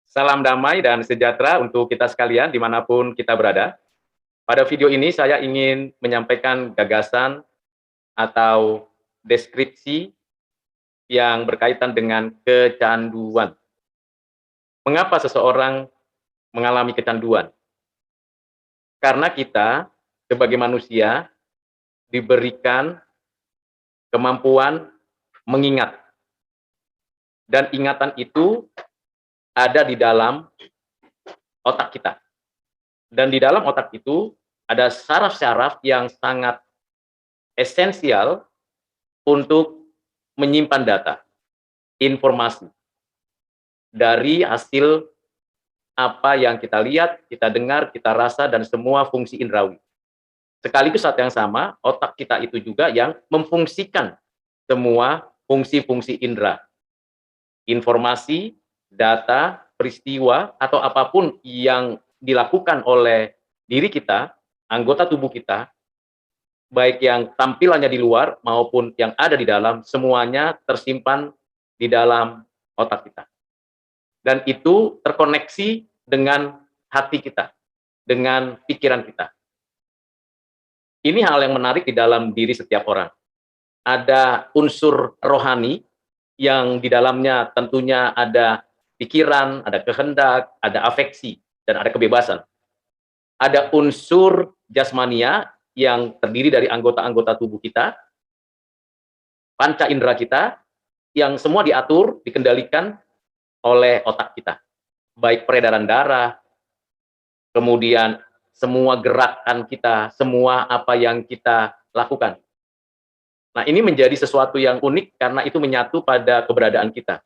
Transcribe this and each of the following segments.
Salam damai dan sejahtera untuk kita sekalian dimanapun kita berada. Pada video ini saya ingin menyampaikan gagasan atau deskripsi yang berkaitan dengan kecanduan. Mengapa seseorang mengalami kecanduan? Karena kita sebagai manusia diberikan kemampuan mengingat. Dan ingatan itu ada di dalam otak kita. Dan di dalam otak itu ada saraf-saraf yang sangat esensial untuk menyimpan data, informasi dari hasil apa yang kita lihat, kita dengar, kita rasa, dan semua fungsi indrawi. Sekaligus saat yang sama, otak kita itu juga yang memfungsikan semua fungsi-fungsi indera. Informasi, data, peristiwa, atau apapun yang dilakukan oleh diri kita, anggota tubuh kita, baik yang tampilannya di luar maupun yang ada di dalam, semuanya tersimpan di dalam otak kita. Dan itu terkoneksi dengan hati kita, dengan pikiran kita. Ini hal yang menarik di dalam diri setiap orang. Ada unsur rohani yang di dalamnya tentunya ada pikiran, ada kehendak, ada afeksi, dan ada kebebasan. Ada unsur jasmania yang terdiri dari anggota-anggota tubuh kita, panca indera kita, yang semua diatur, dikendalikan oleh otak kita. Baik peredaran darah, kemudian semua gerakan kita, semua apa yang kita lakukan. Nah, ini menjadi sesuatu yang unik karena itu menyatu pada keberadaan kita.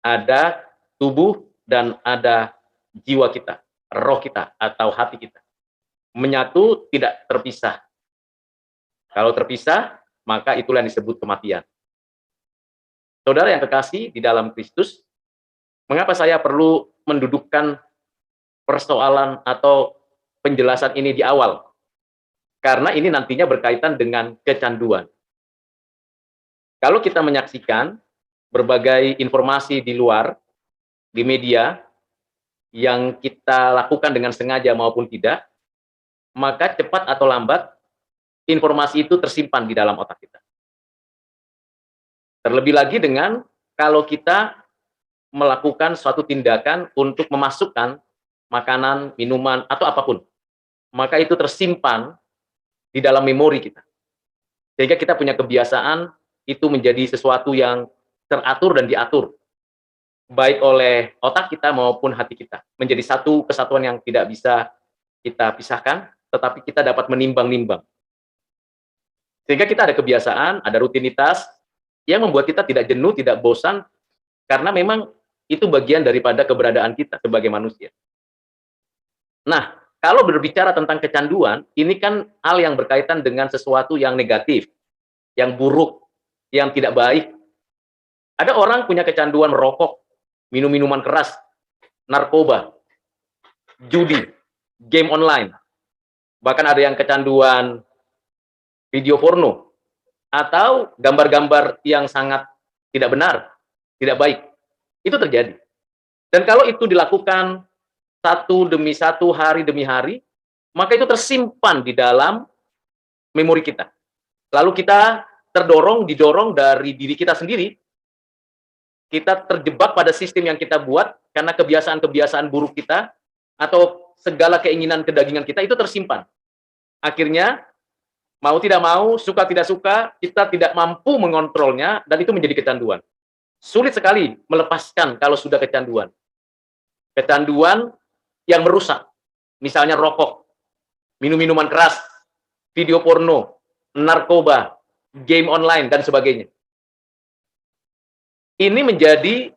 Ada tubuh dan ada jiwa kita, roh kita atau hati kita. Menyatu tidak terpisah. Kalau terpisah, maka itulah yang disebut kematian. Saudara yang kekasih di dalam Kristus, mengapa saya perlu mendudukkan persoalan atau penjelasan ini di awal? Karena ini nantinya berkaitan dengan kecanduan. Kalau kita menyaksikan berbagai informasi di luar, di media, yang kita lakukan dengan sengaja maupun tidak, maka cepat atau lambat, informasi itu tersimpan di dalam otak kita. Terlebih lagi dengan kalau kita melakukan suatu tindakan untuk memasukkan makanan, minuman, atau apapun, maka itu tersimpan di dalam memori kita. Sehingga kita punya kebiasaan itu menjadi sesuatu yang teratur dan diatur, baik oleh otak kita maupun hati kita. Menjadi satu kesatuan yang tidak bisa kita pisahkan, tetapi kita dapat menimbang-nimbang. Sehingga kita ada kebiasaan, ada rutinitas, yang membuat kita tidak jenuh, tidak bosan, karena memang itu bagian daripada keberadaan kita sebagai manusia. Nah, kalau berbicara tentang kecanduan, ini kan hal yang berkaitan dengan sesuatu yang negatif, yang buruk, yang tidak baik. Ada orang punya kecanduan rokok, minum minuman keras, narkoba, judi, game online. Bahkan ada yang kecanduan video porno, atau gambar-gambar yang sangat tidak benar, tidak baik. Itu terjadi. Dan kalau itu dilakukan satu demi satu, hari demi hari, maka itu tersimpan di dalam memori kita. Lalu kita didorong dari diri kita sendiri, kita terjebak pada sistem yang kita buat, karena kebiasaan-kebiasaan buruk kita, atau segala keinginan kedagingan kita, itu tersimpan. Akhirnya, mau tidak mau, suka tidak suka, kita tidak mampu mengontrolnya, dan itu menjadi kecanduan. Sulit sekali melepaskan kalau sudah kecanduan. Kecanduan yang merusak, misalnya rokok, minum minuman keras, video porno, narkoba, game online, dan sebagainya. Ini menjadi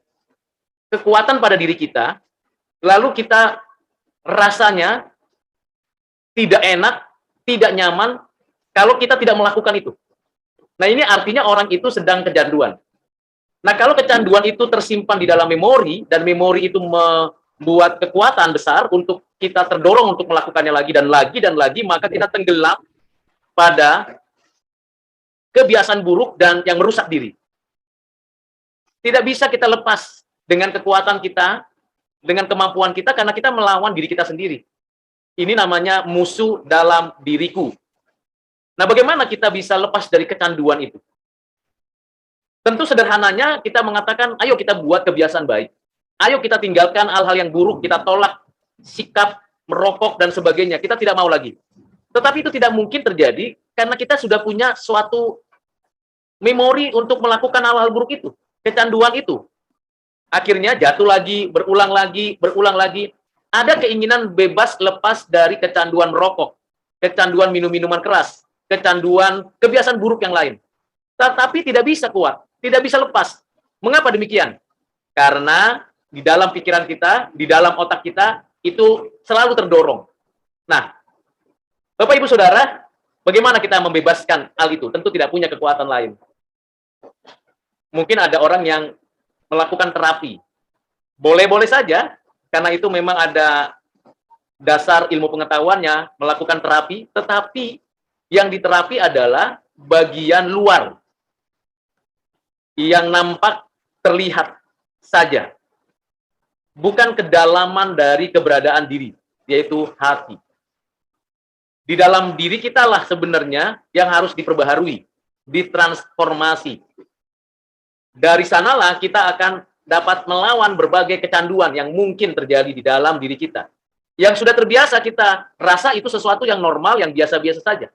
kekuatan pada diri kita, lalu kita rasanya tidak enak, tidak nyaman, kalau kita tidak melakukan itu. Nah, ini artinya orang itu sedang kecanduan. Nah, kalau kecanduan itu tersimpan di dalam memori, dan memori itu membuat kekuatan besar untuk kita terdorong untuk melakukannya lagi dan lagi dan lagi, maka kita tenggelam pada kebiasaan buruk dan yang merusak diri. Tidak bisa kita lepas dengan kekuatan kita, dengan kemampuan kita karena kita melawan diri kita sendiri. Ini namanya musuh dalam diriku. Nah, bagaimana kita bisa lepas dari kecanduan itu? Tentu sederhananya kita mengatakan, ayo kita buat kebiasaan baik. Ayo kita tinggalkan hal-hal yang buruk, kita tolak sikap merokok dan sebagainya. Kita tidak mau lagi. Tetapi itu tidak mungkin terjadi karena kita sudah punya suatu memori untuk melakukan hal-hal buruk itu, kecanduan itu. Akhirnya jatuh lagi, berulang lagi, berulang lagi. Ada keinginan bebas lepas dari kecanduan merokok, kecanduan minum-minuman keras, kecanduan kebiasaan buruk yang lain. Tetapi tidak bisa kuat, tidak bisa lepas. Mengapa demikian? Karena di dalam pikiran kita, di dalam otak kita, itu selalu terdorong. Nah, Bapak Ibu Saudara, bagaimana kita membebaskan hal itu? Tentu tidak punya kekuatan lain. Mungkin ada orang yang melakukan terapi. Boleh-boleh saja, karena itu memang ada dasar ilmu pengetahuannya melakukan terapi, tetapi yang diterapi adalah bagian luar yang nampak terlihat saja, bukan kedalaman dari keberadaan diri, yaitu hati. Di dalam diri kita lah sebenarnya yang harus diperbaharui, ditransformasi. Dari sanalah kita akan dapat melawan berbagai kecanduan yang mungkin terjadi di dalam diri kita. Yang sudah terbiasa kita rasa itu sesuatu yang normal, yang biasa-biasa saja.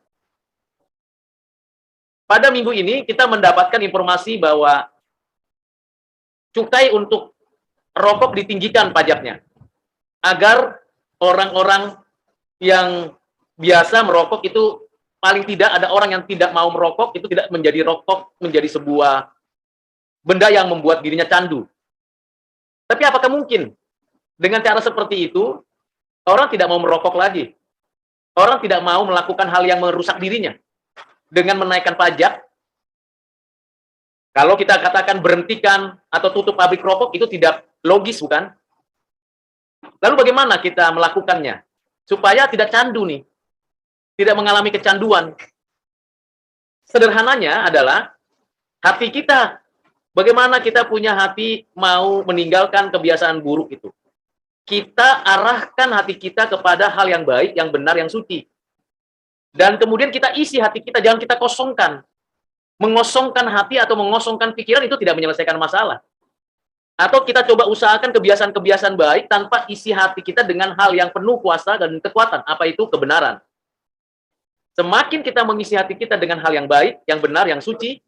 Pada minggu ini kita mendapatkan informasi bahwa cukai untuk rokok ditinggikan pajaknya. Agar orang-orang yang biasa merokok itu, paling tidak ada orang yang tidak mau merokok, itu tidak menjadi rokok, menjadi sebuah benda yang membuat dirinya candu. Tapi apakah mungkin dengan cara seperti itu, orang tidak mau merokok lagi? Orang tidak mau melakukan hal yang merusak dirinya. Dengan menaikkan pajak, kalau kita katakan berhentikan atau tutup pabrik rokok, itu tidak logis, bukan? Lalu bagaimana kita melakukannya? Supaya tidak candu nih. Tidak mengalami kecanduan. Sederhananya adalah hati kita. Bagaimana kita punya hati mau meninggalkan kebiasaan buruk itu? Kita arahkan hati kita kepada hal yang baik, yang benar, yang suci. Dan kemudian kita isi hati kita, jangan kita kosongkan. Mengosongkan hati atau mengosongkan pikiran itu tidak menyelesaikan masalah. Atau kita coba usahakan kebiasaan-kebiasaan baik tanpa isi hati kita dengan hal yang penuh kuasa dan kekuatan. Apa itu? Kebenaran. Semakin kita mengisi hati kita dengan hal yang baik, yang benar, yang suci,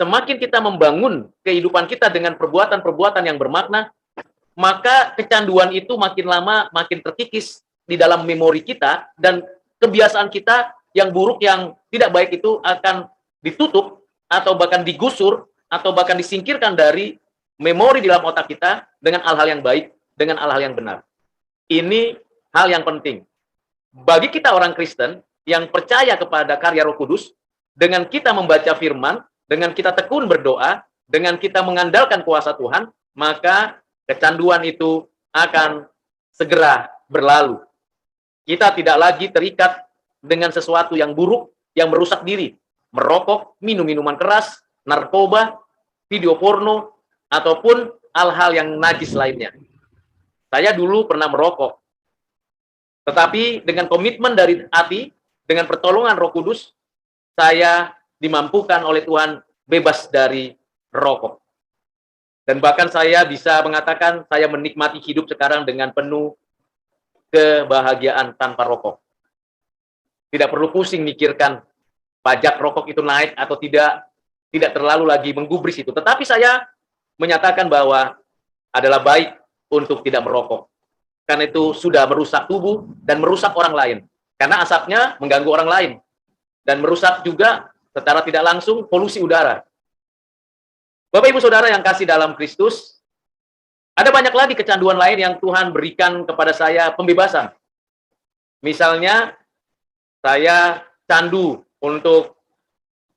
semakin kita membangun kehidupan kita dengan perbuatan-perbuatan yang bermakna, maka kecanduan itu makin lama makin terkikis di dalam memori kita, dan kebiasaan kita yang buruk, yang tidak baik itu akan ditutup, atau bahkan digusur, atau bahkan disingkirkan dari memori di dalam otak kita dengan hal-hal yang baik, dengan hal-hal yang benar. Ini hal yang penting. Bagi kita orang Kristen yang percaya kepada karya Roh Kudus, dengan kita membaca firman, dengan kita tekun berdoa, dengan kita mengandalkan kuasa Tuhan, maka kecanduan itu akan segera berlalu. Kita tidak lagi terikat dengan sesuatu yang buruk, yang merusak diri. Merokok, minum minuman keras, narkoba, video porno, ataupun hal-hal yang najis lainnya. Saya dulu pernah merokok. Tetapi dengan komitmen dari hati, dengan pertolongan Roh Kudus, saya dimampukan oleh Tuhan bebas dari rokok. Dan bahkan saya bisa mengatakan saya menikmati hidup sekarang dengan penuh kebahagiaan tanpa rokok. Tidak perlu pusing mikirkan pajak rokok itu naik atau tidak terlalu lagi menggubris itu. Tetapi saya menyatakan bahwa adalah baik untuk tidak merokok. Karena itu sudah merusak tubuh dan merusak orang lain. Karena asapnya mengganggu orang lain. Dan merusak juga secara tidak langsung polusi udara. Bapak Ibu Saudara yang kasih dalam Kristus, ada banyak lagi kecanduan lain yang Tuhan berikan kepada saya pembebasan. Misalnya, saya candu untuk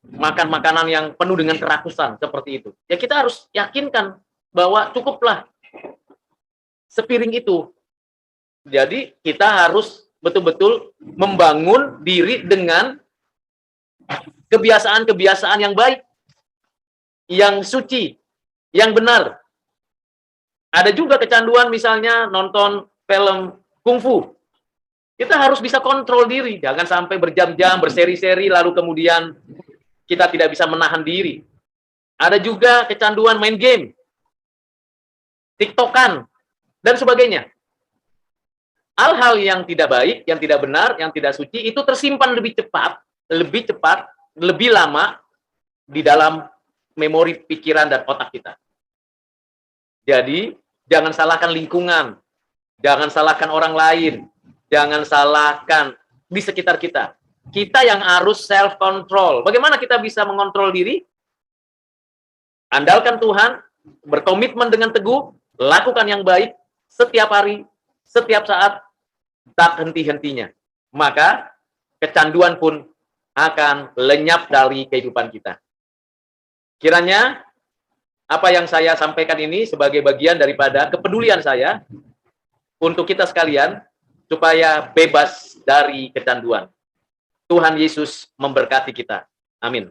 makan makanan yang penuh dengan kerakusan seperti itu. Ya kita harus yakinkan bahwa cukuplah sepiring itu. Jadi kita harus betul-betul membangun diri dengan kebiasaan-kebiasaan yang baik, yang suci, yang benar. Ada juga kecanduan misalnya nonton film kungfu. Kita harus bisa kontrol diri, jangan sampai berjam-jam, berseri-seri, lalu kemudian kita tidak bisa menahan diri. Ada juga kecanduan main game, TikTokan, dan sebagainya. Hal-hal yang tidak baik, yang tidak benar, yang tidak suci, itu tersimpan lebih cepat, lebih lama di dalam memori pikiran dan otak kita. Jadi, jangan salahkan lingkungan, jangan salahkan orang lain, jangan salahkan di sekitar kita. Kita yang harus self-control. Bagaimana kita bisa mengontrol diri? Andalkan Tuhan, berkomitmen dengan teguh, lakukan yang baik setiap hari, setiap saat, tak henti-hentinya. Maka, kecanduan pun akan lenyap dari kehidupan kita. Kiranya, apa yang saya sampaikan ini sebagai bagian daripada kepedulian saya untuk kita sekalian supaya bebas dari kecanduan. Tuhan Yesus memberkati kita. Amin.